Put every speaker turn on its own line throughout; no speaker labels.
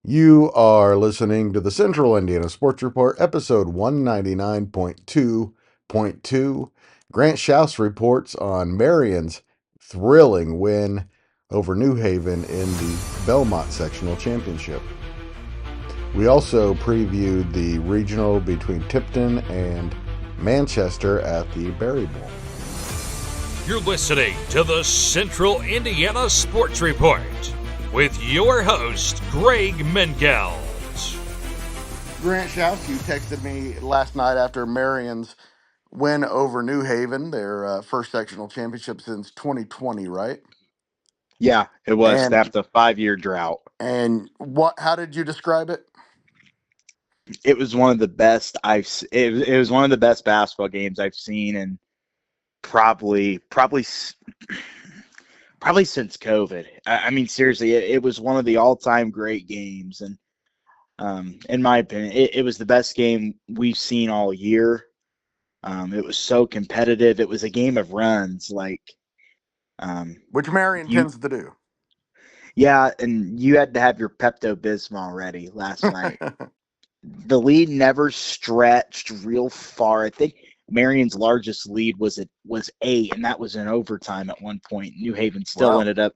You are listening to the Central Indiana Sports Report, episode 199.2.2. Grant Shouse reports on Marion's thrilling win over New Haven in the Bellmont Sectional Championship. We also previewed the regional between Tipton and Manchester at the Berry Bowl.
You're listening to the Central Indiana Sports Report with your host, Greg Mengelt.
Grant Shouse, you texted me last night after Marion's win over New Haven, their first sectional championship since 2020, right?
Yeah, it was
And
after a 5-year drought.
how did you describe it?
It was one of the best it was one of the best basketball games I've seen in probably since COVID. I mean, seriously, it was one of the all-time great games, and in my opinion, it was the best game we've seen all year. It was so competitive. It was a game of runs,
Which Marion
you.
tends to do.
Yeah, and you had to have your Pepto-Bismol ready last night. The lead never stretched real far. I think Marion's largest lead was 8, and that was in overtime at one point. New Haven still
Wow.
ended up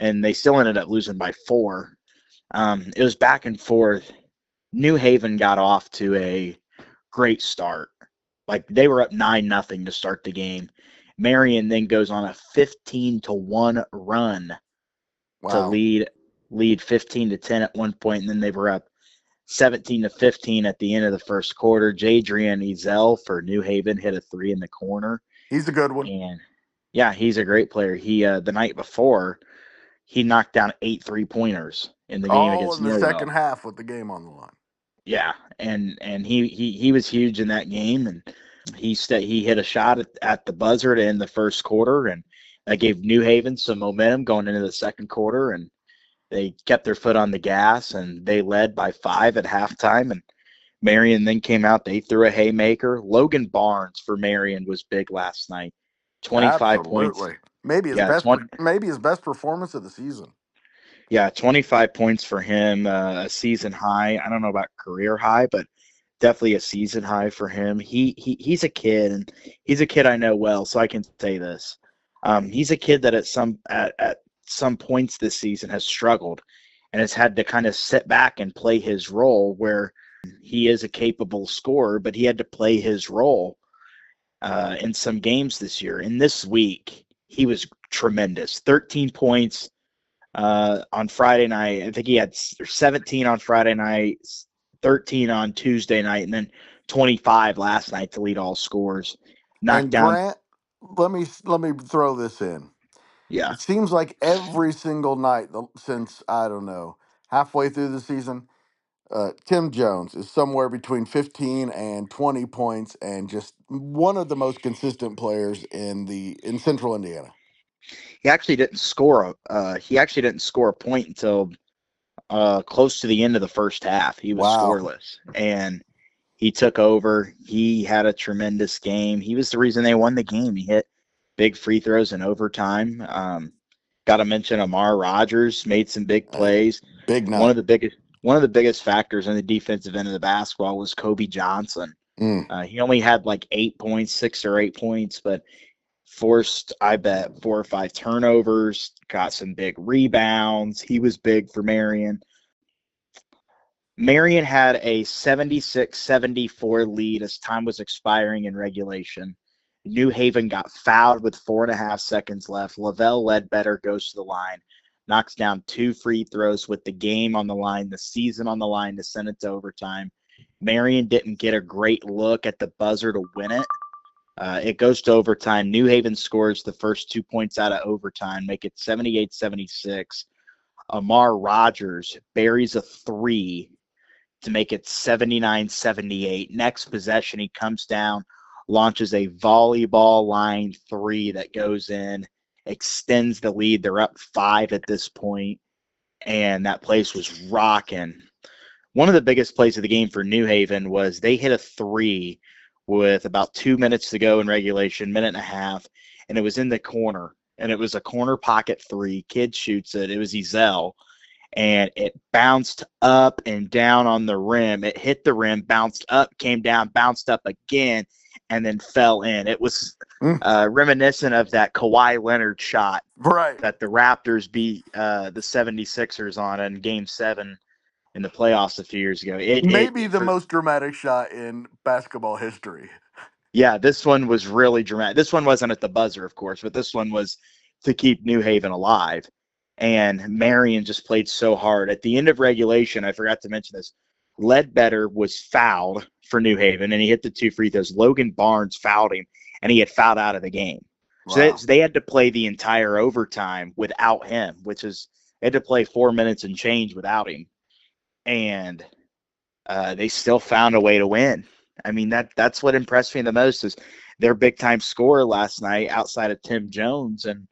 losing by 4. It was back and forth. New Haven got off to a great start. Like, they were up 9-0 to start the game. Marion then goes on a 15-1 run to
Wow.
lead 15-10 at one point, and then they were up 17-15 at the end of the first quarter. Jadrian Ezel for New Haven hit a 3 in the corner.
He's a good one.
And yeah, he's a great player. He the night before, he knocked down 8 3-pointers in the game
All
against
in the second
Norwell.
half with the game on the line.
Yeah, and he was huge in that game, and he hit a shot at the buzzer to end the first quarter, and that gave New Haven some momentum going into the second quarter, and they kept their foot on the gas, and they led by 5 at halftime. And Marion then came out. They threw a haymaker. Logan Barnes for Marion was big last night. 25 points.
Absolutely. Maybe his
Yeah,
best. Maybe his best performance of the season.
25 points for him, a season high. I don't know about career high, but definitely a season high for him. He's a kid, and he's a kid I know well, so I can say this. He's a kid that at some points this season has struggled and has had to kind of sit back and play his role, where he is a capable scorer, but he had to play his role in some games this year. And this week, he was tremendous. 13 points on Friday night. I think he had 17 on Friday night, 13 on Tuesday night, and then 25 last night to lead all scores. Knocked
And
down.
Grant, let me throw this in.
Yeah.
It seems like every single night since, I don't know, halfway through the season, Tim Jones is somewhere between 15 and 20 points, and just one of the most consistent players in Central Indiana.
He actually didn't score. He actually didn't score a point until close to the end of the first half. He was
Wow.
scoreless, and he took over. He had a tremendous game. He was the reason they won the game. He hit big free throws in overtime. Got to mention Amar Rogers made some big plays.
Big night.
One of the biggest factors in the defensive end of the basketball was Kobe Johnson. He only had like 8 points, 6 or 8 points, but forced, I bet, 4 or 5 turnovers, got some big rebounds. He was big for Marion. Marion had a 76-74 lead as time was expiring in regulation. New Haven got fouled with 4.5 seconds left. Lavelle Ledbetter goes to the line, knocks down 2 free throws with the game on the line, the season on the line to send it to overtime. Marion didn't get a great look at the buzzer to win it. It goes to overtime. New Haven scores the first 2 points out of overtime, make it 78-76. Amar Rogers buries a 3 to make it 79-78. Next possession, he comes down, launches a volleyball line 3 that goes in, extends the lead. They're up 5 at this point, and that place was rocking. One of the biggest plays of the game for New Haven was they hit a 3 with about 2 minutes to go in regulation, minute and a half, and it was in the corner. And it was a corner pocket 3. Kid shoots it. It was Ezel. and it bounced up and down on the rim. It hit the rim, bounced up, came down, bounced up again, and then fell in. It was reminiscent of that Kawhi Leonard shot that the Raptors beat the 76ers on in Game 7 in the playoffs a few years ago.
Maybe the most dramatic shot in basketball history.
Yeah, this one was really dramatic. This one wasn't at the buzzer, of course, but this one was to keep New Haven alive. And Marion just played so hard. At the end of regulation, I forgot to mention this, Ledbetter was fouled for New Haven, and he hit the 2 free throws. Logan Barnes fouled him, and he had fouled out of the game.
Wow.
So they had to play the entire overtime without him, which is they had to play 4 minutes and change without him. And they still found a way to win. I mean, that's what impressed me the most is their big-time scorer last night outside of Tim Jones. And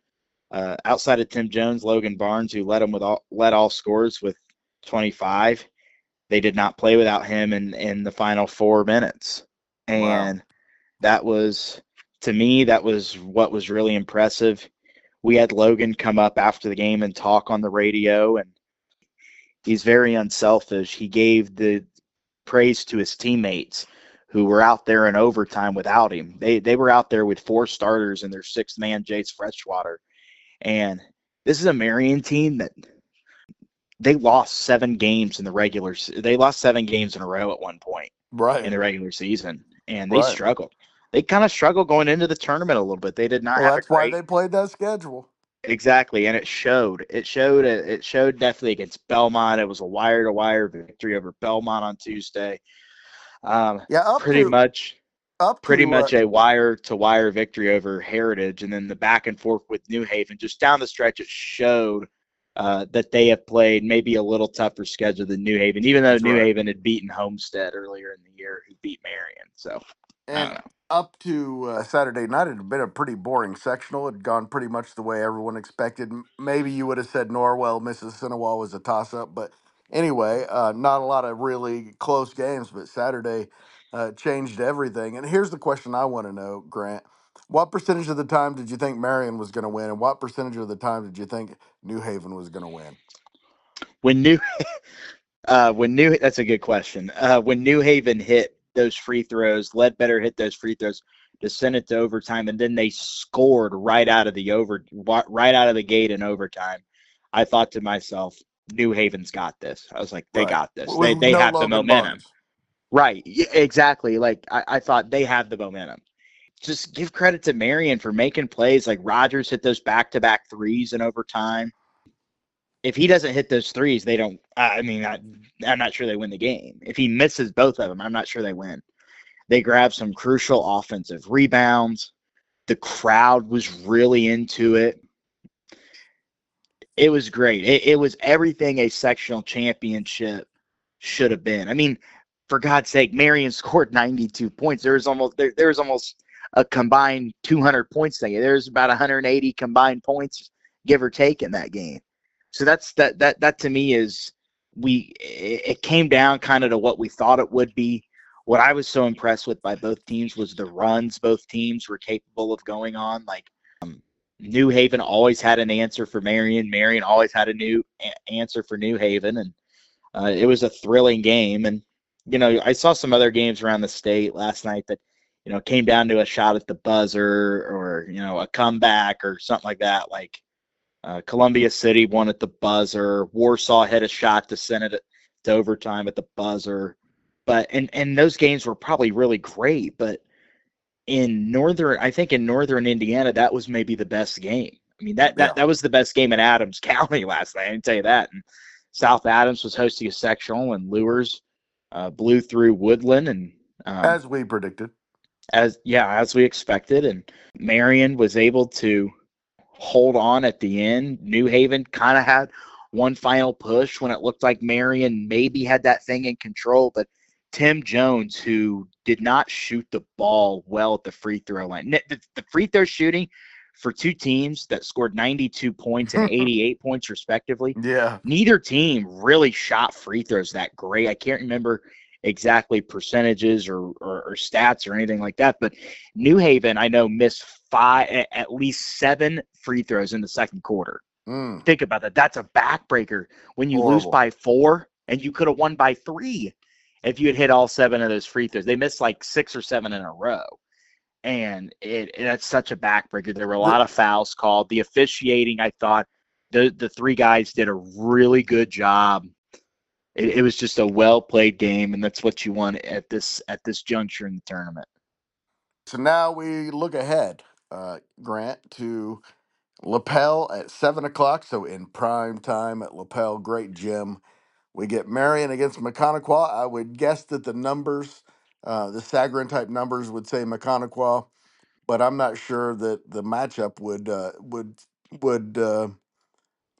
Logan Barnes, who led all scorers with 25. They did not play without him in the final 4 minutes. And that was, to me, that was what was really impressive. We had Logan come up after the game and talk on the radio, and he's very unselfish. He gave the praise to his teammates who were out there in overtime without him. They were out there with 4 starters and their 6th man, Jace Freshwater. And this is a Marion team that they lost 7 games in the they lost 7 games in a row at one point in the regular season. And they struggled. They kind of struggled going into the tournament a little bit. They did not have
that's why they played that schedule.
Exactly, and it showed. It showed definitely against Bellmont. It was a wire-to-wire victory over Bellmont on Tuesday. Pretty much a wire-to-wire victory over Heritage, and then the back and forth with New Haven. Just down the stretch, it showed that they have played maybe a little tougher schedule than New Haven, even though New Haven had beaten Homestead earlier in the year, who beat Marion. So, I don't know.
Up to Saturday night, it had been a pretty boring sectional. It had gone pretty much the way everyone expected. Maybe you would have said Norwell, Mrs. Sinawal was a toss-up. But anyway, not a lot of really close games. But Saturday changed everything. And here's the question I want to know, Grant. What percentage of the time did you think Marion was going to win? And what percentage of the time did you think New Haven was going to win?
That's a good question. When New Haven hit those free throws, Ledbetter hit those free throws to send it to overtime, and then they scored right out of the gate in overtime. I thought to myself, New Haven's got this. I was like, they got this. They have the momentum.
Barnes.
Right. Exactly. Like I thought they have the momentum. Just give credit to Marion for making plays. Like Rogers hit those back-to-back threes in overtime. If he doesn't hit those threes, they don't. I'm not sure they win the game. If he misses both of them, I'm not sure they win. They grabbed some crucial offensive rebounds. The crowd was really into it. It was great. It was everything a sectional championship should have been. I mean, for God's sake, Marion scored 92 points. There was almost a combined 200 points thing. There's about 180 combined points, give or take, in that game. So that to me is it came down kind of to what we thought it would be. What I was so impressed with by both teams was the runs both teams were capable of going on. Like New Haven always had an answer for Marion. Marion always had a new answer for New Haven, and it was a thrilling game. And I saw some other games around the state last night that came down to a shot at the buzzer or a comeback or something like that. Like Columbia City won at the buzzer. Warsaw hit a shot to send it to overtime at the buzzer. But and those games were probably really great. But in northern Indiana, that was maybe the best game. I mean, that was the best game in Adams County last night. I can tell you that. And South Adams was hosting a sectional, and Lures blew through Woodland, and
as we predicted,
as we expected. And Marion was able to hold on at the end. New Haven kind of had one final push when it looked like Marion maybe had that thing in control, but Tim Jones, who did not shoot the ball well at the free throw line. The free throw shooting for two teams that scored 92 points and 88 points respectively.
Yeah.
Neither team really shot free throws that great. I can't remember exactly percentages or stats or anything like that, but New Haven, I know, missed at least 7 free throws in the second quarter. Think about that. That's a backbreaker when you lose
Horrible.
by 4, and you could have won by 3 if you had hit all 7 of those free throws. They missed like 6 or 7 in a row. And that's such a backbreaker. There were a lot of fouls called. The officiating, I thought, the 3 guys did a really good job. It was just a well-played game, and that's what you want at this juncture in the tournament.
So now we look ahead, Grant, to Lapel at 7 o'clock. So in prime time at Lapel, great gym. We get Marion against McConaughey. I would guess that the numbers, the Sagarin type numbers, would say McConaughey, but I'm not sure that the matchup would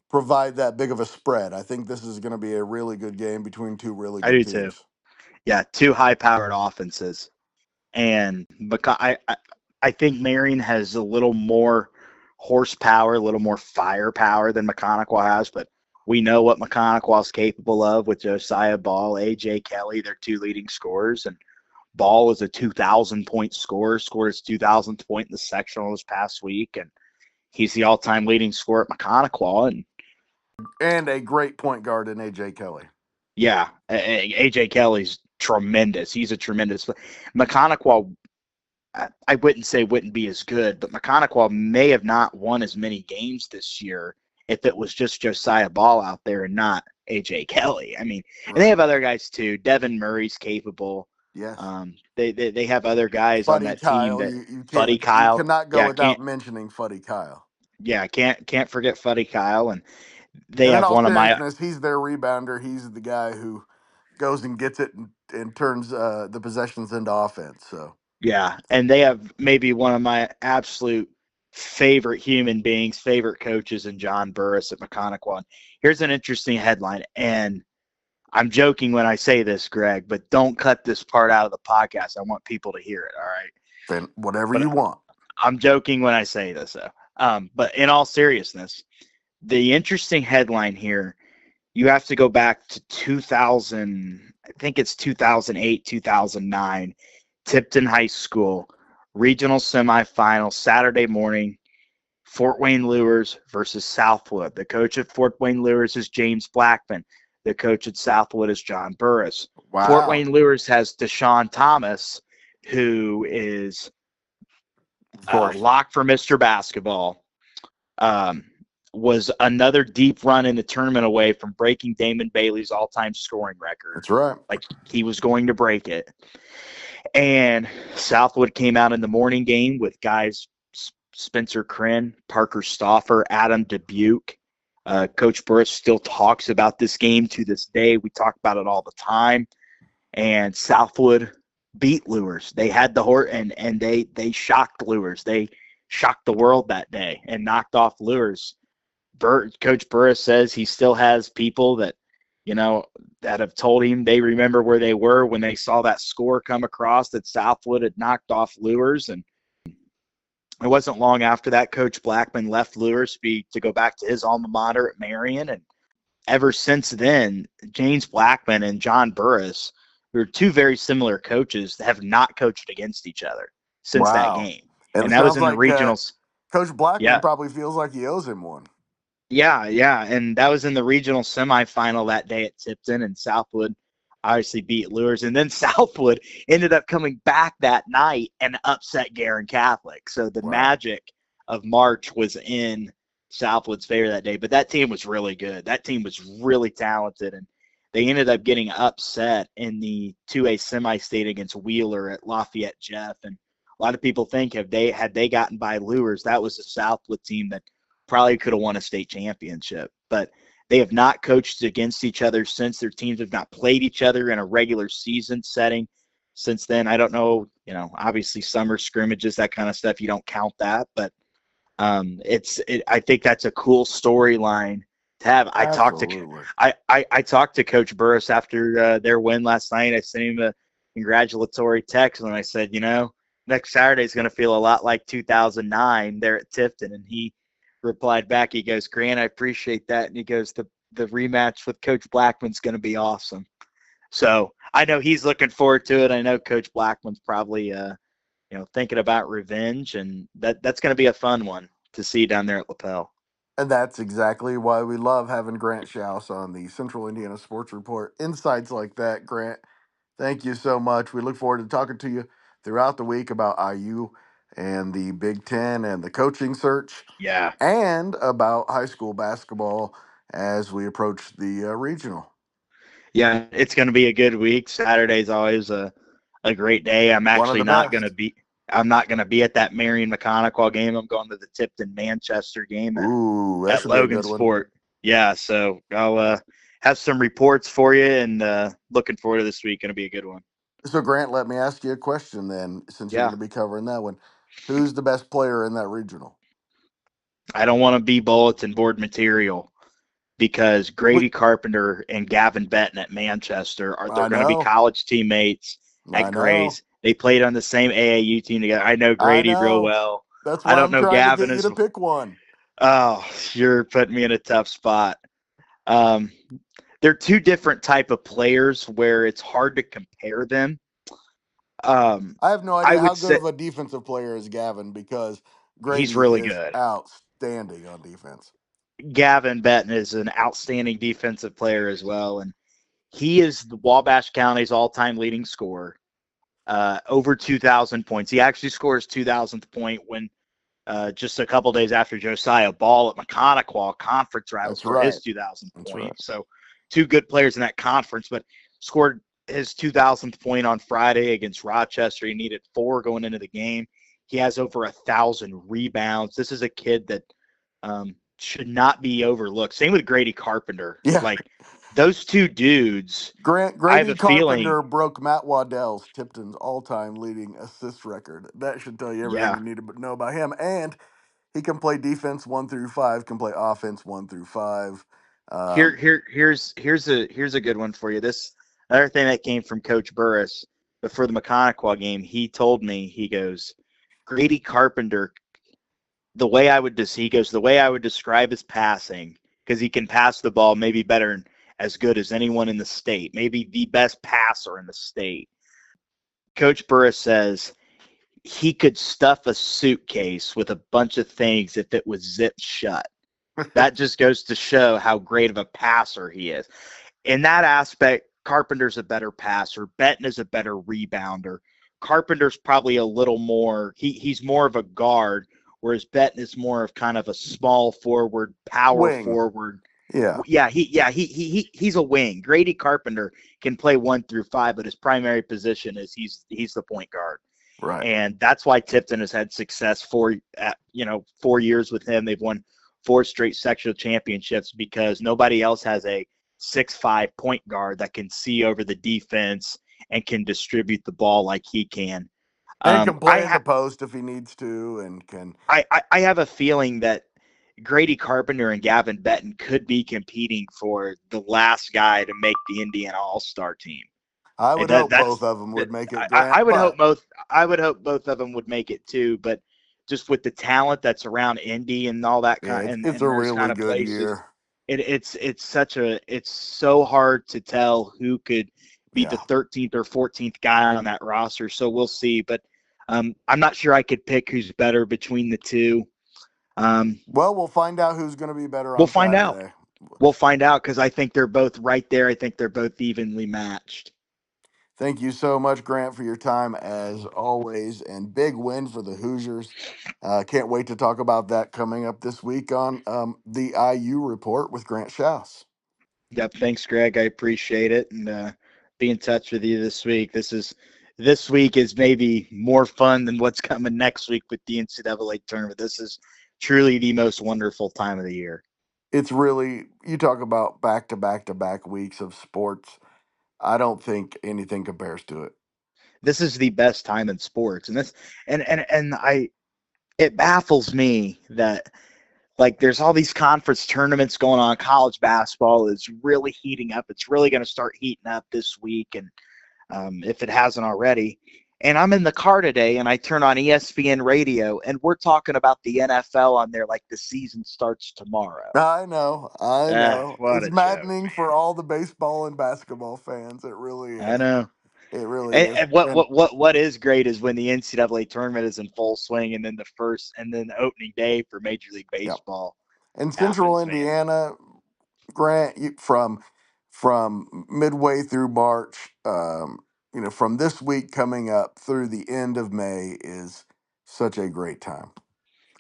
provide that big of a spread. I think this is going to be a really good game between two really
I
good
do too.
teams.
Yeah, 2 high-powered offenses. And I think Marion has a little more horsepower, a little more firepower than McConaughey has, but we know what McConaughey is capable of with Josiah Ball, A.J. Kelly, their 2 leading scorers. And Ball is a 2,000-point scorer, scored his 2,000th point in the sectional this past week, and he's the all-time leading scorer at McConaughey.
And a great point guard in A.J. Kelly.
Yeah, A.J. Kelly's tremendous. He's a tremendous – McConaughey, I wouldn't say wouldn't be as good, but McConaughey may have not won as many games this year if it was just Josiah Ball out there and not A.J. Kelly. I mean,
Right.
and they have other guys too. Devin Murray's capable.
Yes.
They have other guys on
Fuddy
that
Kyle,
team that
you
Fuddy
can't you
Kyle.
cannot go
Yeah,
without mentioning Fuddy Kyle.
can't forget Fuddy Kyle, and they
And in
have
all
one of my
seriousness, he's their rebounder. He's the guy who goes and gets it and turns the possessions into offense. So
and they have maybe one of my absolute favorite human beings, favorite coaches in John Burris at McConaughey. Here's an interesting headline, and I'm joking when I say this, Greg, but don't cut this part out of the podcast. I want people to hear it, all right?
then whatever
But
you want.
I'm joking when I say this, though. But in all seriousness, the interesting headline here, you have to go back to 2000, I think it's 2008, 2009, Tipton High School, regional semifinal, Saturday morning, Fort Wayne Lures versus Southwood. The coach at Fort Wayne Lures is James Blackman. The coach at Southwood is John Burris.
Wow.
Fort Wayne Lures has Deshaun Thomas, who is
Of course.
locked for Mr. Basketball. Was another deep run in the tournament away from breaking Damon Bailey's all-time scoring record.
That's right.
Like he was going to break it. And Southwood came out in the morning game with guys Spencer Crin, Parker Stauffer, Adam Dubuque. Coach Burris still talks about this game to this day. We talk about it all the time. And Southwood beat Lures. They had the horse, and they shocked Lures. They shocked the world that day and knocked off Lures. Coach Burris says he still has people that, that have told him they remember where they were when they saw that score come across that Southwood had knocked off Lures. And it wasn't long after that, Coach Blackman left Lures to go back to his alma mater at Marion. And ever since then, James Blackman and John Burris, who are 2 very similar coaches, have not coached against each other since that game.
And
that was in
like,
the regionals.
Coach Blackman probably feels like he owes him one.
Yeah. And that was in the regional semifinal that day at Tipton, and Southwood obviously beat Lures. And then Southwood ended up coming back that night and upset Garin Catholic. So the magic of March was in Southwood's favor that day. But that team was really good. That team was really talented. And they ended up getting upset in the 2A semi-state against Wheeler at Lafayette Jeff. And a lot of people think had they gotten by Lures, that was the Southwood team that probably could have won a state championship. But they have not coached against each other since. Their teams have not played each other in a regular season setting since then. I don't know, obviously summer scrimmages, that kind of stuff, you don't count that. But I think that's a cool storyline to have. I talked to Coach Burris after their win last night. I sent him a congratulatory text, and I said, next Saturday is going to feel a lot like 2009 there at Tipton. And he replied back, he goes, Grant, I appreciate that. And he goes, the rematch with Coach Blackman's going to be awesome. So I know he's looking forward to it. I know Coach Blackman's probably, thinking about revenge, and that's going to be a fun one to see down there at Lapel.
And that's exactly why we love having Grant Shouse on the Central Indiana Sports Report. Insights like that, Grant. Thank you so much. We look forward to talking to you throughout the week about IU and the Big Ten and the coaching search,
Yeah.
and about high school basketball as we approach the regional.
Yeah, it's going to be a good week. Saturday's always a great day.
One of the best.
I'm not going to be at that Marion McConaughey game. I'm going to the Tipton-Manchester game
Ooh, that
at
should be a good one.
Logansport. Yeah, so I'll have some reports for you, and looking forward to this week. Going to be a good one.
So, Grant, let me ask you a question then, since you're
Yeah,
going to be covering that one. Who's the best player in that regional?
I don't want to be bulletin board material because
We,
Grady Carpenter and Gavin Benton at Manchester they're
I
going to be
know.
college teammates
I
at
know.
Grace. They played on the same AAU team together. I know
I
Grady real
know.
well.
That's
I
why
don't
I'm
know
trying to
Gavin
get you
as
to pick one.
oh, you're putting me in a tough spot. Um, they're two different type of players where it's hard to compare them.
I have no
I
idea how
would
good
say
of a defensive player is Gavin, because
he's
Grady
really
is
good.
outstanding on defense.
Gavin Benton is an outstanding defensive player as well, and he is the Wabash County's all-time leading scorer, over 2,000 points. He actually scores 2,000th point when just a couple days after Josiah Ball at McConaughey conference round
That's
scored his
right.
2,000th
That's
point.
right.
So two good players in that conference, but scored his 2,000th point on Friday against Rochester. He needed 4 going into the game. He has over 1,000 rebounds. This is a kid that should not be overlooked. Same with Grady Carpenter.
Yeah.
Like those two dudes, I have
Grady
a feeling,
Carpenter broke Matt Waddell's, Tipton's all-time leading assist record. That should tell you everything
yeah.
you need to know about him. And he can play defense 1 through 5, can play offense 1 through 5. Um,
Here's a good one for you. This another thing that came from Coach Burris before the McConaughey game. He told me, he goes, Grady Carpenter. The way I would describe his passing, because he can pass the ball maybe better and as good as anyone in the state, maybe the best passer in the state. Coach Burris says he could stuff a suitcase with a bunch of things if it was zipped shut. That just goes to show how great of a passer he is. In that aspect, Carpenter's a better passer. Benton is a better rebounder. Carpenter's probably a little more, he's more of a guard, whereas Benton is more of kind of a small forward, power
Wing.
forward.
Yeah.
He's a wing. Grady Carpenter can play 1 through 5, but his primary position is he's the point guard.
Right.
And that's why Tipton has had success 4 years with him. They've won 4 straight sectional championships because nobody else has a 6'5" point guard that can see over the defense and can distribute the ball like he can.
And can
I,
play in the
ha-
post if he needs to, and can.
I have a feeling that Grady Carpenter and Gavin Benton could be competing for the last guy to make the Indiana All-Star team.
I
And
would
that
hope
that's
both of them would make it,
I
Grant.
would hope
But
both. I would hope both of them would make it too. But just with the talent that's around Indy and all that
yeah,
kind
it's
and
a
those
really
kind of
good
places,
year.
it's so hard to tell who could be the
Yeah.
13th or 14th guy on that roster. So we'll see. But I'm not sure I could pick who's better between the two. Um,
Well, we'll find out who's going to be better
we'll
on
find out.
Saturday.
We'll find out because I think they're both right there. I think they're both evenly matched.
Thank you so much, Grant, for your time as always, and big win for the Hoosiers. Can't wait to talk about that coming up this week on the IU report with Grant Shouse.
Yep. Thanks, Greg. I appreciate it, and be in touch with you this week. This week is maybe more fun than what's coming next week with the NCAA tournament. This is truly the most wonderful time of the year.
It's really, you talk about back to back to back weeks of sports. I don't think anything compares to it.
This is the best time in sports, and this and I it baffles me that like there's all these conference tournaments going on. College basketball is really heating up. It's really going to start heating up this week, and if it hasn't already. And I'm in the car today, and I turn on ESPN radio, and we're talking about the NFL on there like the season starts tomorrow.
I know. I know.
What
It's
a joke,
maddening for all the baseball and basketball fans. It really
man. I
is.
know.
It really
And,
is.
and what,
And
what what what is great is when the NCAA tournament is in full swing, and then the opening day for Major League
yeah,
Baseball.
And Central
Athens, man.
Indiana, Grant, from midway through March, from this week coming up through the end of May is such a great time.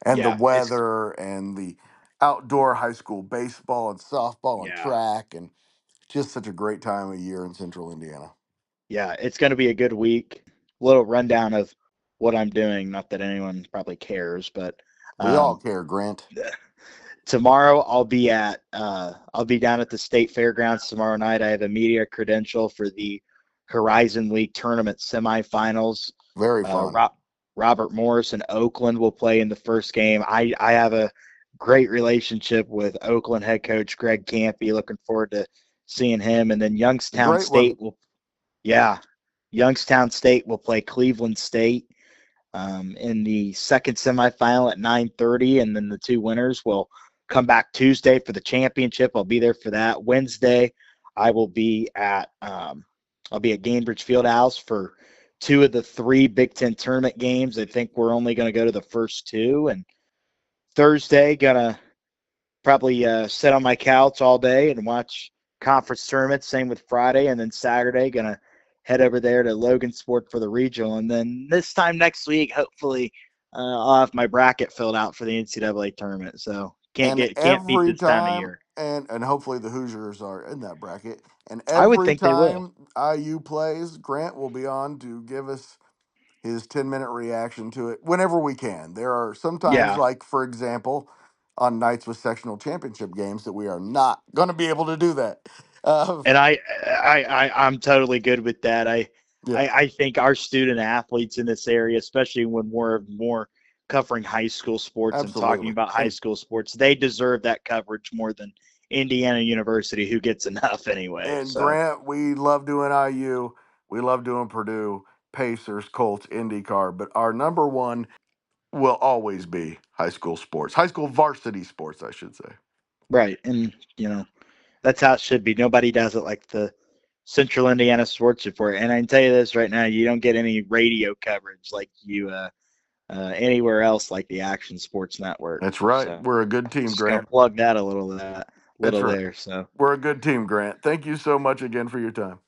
And the
Yeah, it's
weather and the outdoor high school baseball and softball and
yeah,
track and just such a great time of year in Central Indiana.
yeah, it's going to be a good week. Little rundown of what I'm doing. Not that anyone probably cares, but
We all
um,
care, Grant.
tomorrow I'll be down at the state fairgrounds tomorrow night. I have a media credential for the Horizon League tournament semifinals.
Very
Uh,
fun.
Rob, Robert Morris and Oakland will play in the first game. I have a great relationship with Oakland head coach Greg Campy. Looking forward to seeing him. And then
A great one.
Yeah, Youngstown State will play Cleveland State in the second semifinal at 9:30, and then the two winners will come back Tuesday for the championship. I'll be there for that. Wednesday, I will be at Gainbridge Fieldhouse for two of the three Big Ten tournament games. I think we're only going to go to the first two, and Thursday gonna probably sit on my couch all day and watch conference tournaments. Same with Friday, and then Saturday gonna head over there to Logansport for the regional, and then this time next week, hopefully, I'll have my bracket filled out for the NCAA tournament. So
And
can't beat
every
this time of
time,
year.
and hopefully the Hoosiers are in that bracket. And
I would
every
think they will.
time IU plays, Grant will be on to give us his 10-minute reaction to it whenever we can. There are sometimes,
Yeah,
like, for example, on nights with sectional championship games, that we are not going to be able to do that. Uh,
and I'm totally good with that.
yeah,
I think our student athletes in this area, especially when we're more covering high school sports and talking
absolutely.
about high school sports, they deserve that coverage more than Indiana University, who gets enough anyway.
And
So
Grant, we love doing IU. We love doing Purdue, Pacers, Colts, IndyCar. But our number one will always be high school sports, high school varsity sports, I should say.
right, and that's how it should be. Nobody does it like the Central Indiana Sports Report. And I can tell you this right now, you don't get any radio coverage like you anywhere else like the Action Sports Network.
That's right.
So
We're a good team,
just gonna
Grant.
plug that a
That's
little
right.
there. So
We're a good team, Grant. Thank you so much again for your time.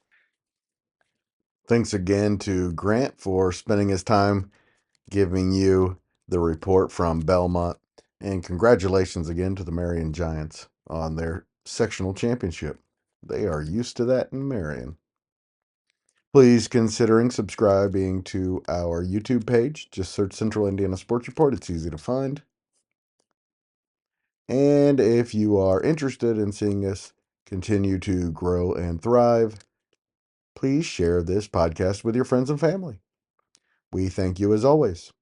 Thanks again to Grant for spending his time giving you the report from Bellmont. And congratulations again to the Marion Giants on their sectional championship. They are used to that in Marion. Please considering subscribing to our YouTube page. Just search Central Indiana Sports Report. It's easy to find. And if you are interested in seeing us continue to grow and thrive, please share this podcast with your friends and family. We thank you as always.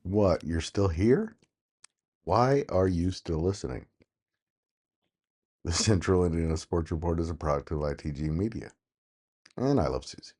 What? You're still here? Why are you still listening? The Central Indiana Sports Report is a product of ITG Media. And I love Susie.